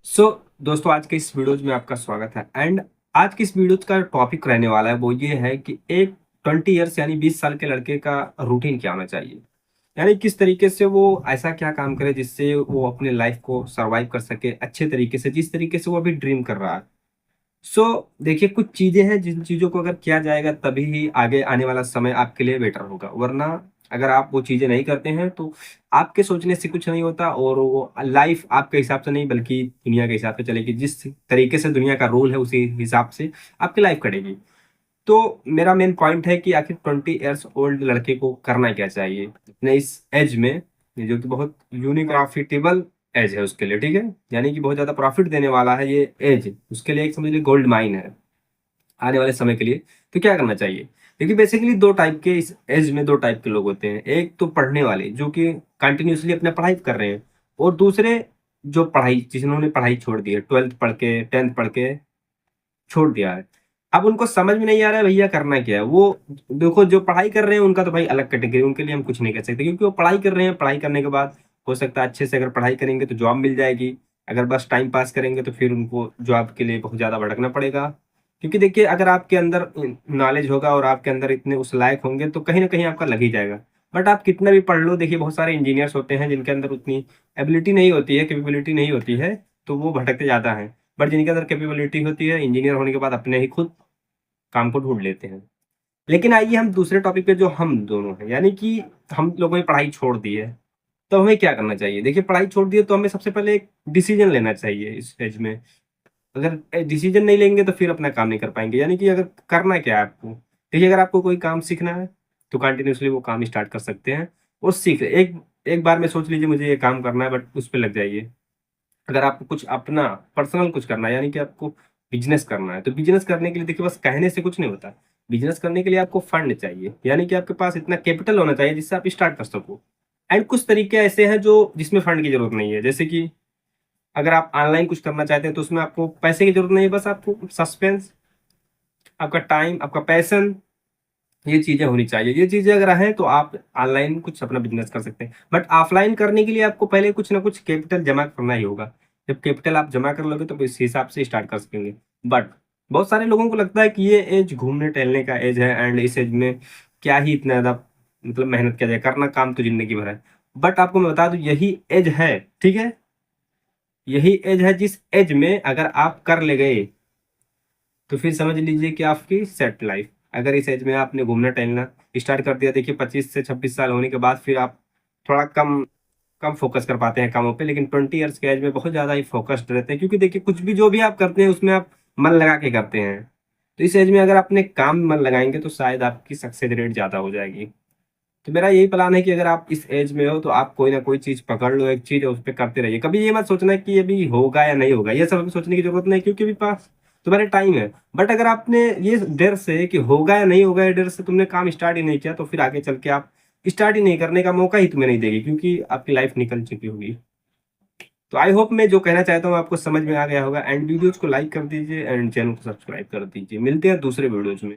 दोस्तों आज के इस वीडियोज में आपका स्वागत है। एंड आज की इस वीडियोज का टॉपिक रहने वाला है वो ये है कि एक 20 ईयर्स यानी 20 साल के लड़के का रूटीन क्या होना चाहिए। यानी किस तरीके से वो ऐसा क्या काम करे जिससे वो अपने लाइफ को सरवाइव कर सके अच्छे तरीके से, जिस तरीके से वो अभी ड्रीम कर रहा है। देखिए, कुछ चीजें हैं जिन चीजों को अगर किया जाएगा तभी ही आगे आने वाला समय आपके लिए बेटर होगा, वरना अगर आप वो चीजें नहीं करते हैं तो आपके सोचने से कुछ नहीं होता और वो लाइफ आपके हिसाब से नहीं बल्कि दुनिया के हिसाब से चलेगी। जिस तरीके से दुनिया का रूल है उसी हिसाब से आपकी लाइफ कटेगी। तो मेरा मेन पॉइंट है कि आखिर 20 ईयर्स ओल्ड लड़के को करना क्या चाहिए अपने इस एज में, जो कि बहुत यूनिक प्रॉफिटेबल एज है उसके लिए। ठीक है, यानी कि बहुत ज्यादा प्रॉफिट देने वाला है ये एज उसके लिए, एक समझ लीजिए गोल्ड माइन है आने वाले समय के लिए। तो क्या करना चाहिए? देखिए, बेसिकली दो टाइप के इस एज में दो टाइप के लोग होते हैं। एक तो पढ़ने वाले जो कि कंटिन्यूसली अपना पढ़ाई कर रहे हैं, और दूसरे जो पढ़ाई जिन्होंने पढ़ाई छोड़ दी है, 12th पढ़ के 10th पढ़ के छोड़ दिया है। अब उनको समझ में नहीं आ रहा है भैया करना क्या है। वो देखो, जो पढ़ाई कर रहे हैं उनका तो भाई अलग कैटेगरी, उनके लिए हम कुछ नहीं कह सकते क्योंकि वो पढ़ाई कर रहे हैं। पढ़ाई करने के बाद हो सकता है अच्छे से अगर पढ़ाई करेंगे तो जॉब मिल जाएगी, अगर बस टाइम पास करेंगे तो फिर उनको जॉब के लिए बहुत ज़्यादा भटकना पड़ेगा। क्योंकि देखिए, अगर आपके अंदर नॉलेज होगा और आपके अंदर इतने उस लायक होंगे तो कहीं ना कहीं आपका लग ही जाएगा। बट आप कितना भी पढ़ लो, देखिए बहुत सारे इंजीनियर्स होते हैं जिनके अंदर उतनी एबिलिटी नहीं होती है, कैपेबिलिटी नहीं होती है, तो वो भटकते ज़्यादा हैं। बट जिनके अंदर कैपेबिलिटी होती है, इंजीनियर होने के बाद अपने ही खुद काम को ढूंढ लेते हैं। लेकिन आइए हम दूसरे टॉपिक पे, जो हम दोनों हैं, यानी कि हम लोगों ने पढ़ाई छोड़ दी है, तो हमें क्या करना चाहिए? देखिए, पढ़ाई छोड़ दी है तो हमें सबसे पहले एक डिसीजन लेना चाहिए इस एज में। अगर डिसीजन नहीं लेंगे तो फिर अपना काम नहीं कर पाएंगे। यानी कि अगर करना क्या है आपको, देखिए अगर आपको कोई काम सीखना है तो कंटिन्यूसली वो काम स्टार्ट कर सकते हैं और सीख एक एक बार में सोच लीजिए मुझे ये काम करना है, बट उस पर लग जाइए। अगर आपको कुछ अपना पर्सनल कुछ करना है, यानी कि आपको बिजनेस करना है, तो बिजनेस करने के लिए देखिए बस कहने से कुछ नहीं होता। बिजनेस करने के लिए आपको फंड चाहिए, यानी कि आपके पास इतना कैपिटल होना चाहिए जिससे आप स्टार्ट कर सको। एंड कुछ तरीके ऐसे हैं जो जिसमें फंड की जरूरत नहीं है, जैसे कि अगर आप ऑनलाइन कुछ करना चाहते हैं तो उसमें आपको पैसे की जरूरत नहीं है, बस आपको सस्पेंस, आपका टाइम, आपका पैशन, ये चीजें होनी चाहिए। ये चीजें अगर हैं तो आप ऑनलाइन कुछ अपना बिजनेस कर सकते हैं। बट ऑफलाइन करने के लिए आपको पहले कुछ ना कुछ कैपिटल जमा करना ही होगा। जब कैपिटल आप जमा कर लोगे तो इस हिसाब से स्टार्ट कर सकेंगे। बट बहुत सारे लोगों को लगता है कि ये एज घूमने टहलने का एज है, एंड इस एज में क्या ही इतना ज्यादा मतलब मेहनत किया जाए, करना काम तो जिंदगी भर है। बट आपको मैं बता दूं, यही एज है, ठीक है, यही एज है जिस एज में अगर आप कर ले गए तो फिर समझ लीजिए कि आपकी सेट लाइफ। अगर इस एज में आपने घूमना टहलना स्टार्ट कर दिया, देखिए 25 से 26 साल होने के बाद फिर आप थोड़ा कम कम फोकस कर पाते हैं कामों पे, लेकिन 20 ईयर्स के एज में बहुत ज्यादा ही फोकस्ड रहते हैं। क्योंकि देखिए, कुछ भी जो भी आप करते हैं उसमें आप मन लगा के करते हैं। तो इस एज में अगर अपने काम में मन लगाएंगे तो शायद आपकी सक्सेस रेट ज्यादा हो जाएगी। तो मेरा यही प्लान है कि अगर आप इस एज में हो तो आप कोई ना कोई चीज पकड़ लो, एक चीज, और उस पर करते रहिए। कभी ये मत सोचना कि अभी होगा या नहीं होगा, ये सब अभी सोचने की जरूरत नहीं, क्योंकि अभी पास तुम्हारे टाइम है। बट अगर आपने ये डर से कि होगा या नहीं होगा, ये डर से तुमने काम स्टार्ट ही नहीं किया, तो फिर आगे चल के आप स्टार्ट ही नहीं करने का मौका ही तुम्हें नहीं देगी, क्योंकि आपकी लाइफ निकल चुकी होगी। तो आई होप मैं जो कहना चाहता हूँ आपको समझ में आ गया होगा। एंड वीडियोज को लाइक कर दीजिए एंड चैनल को सब्सक्राइब कर दीजिए। मिलते हैं दूसरे वीडियोज में।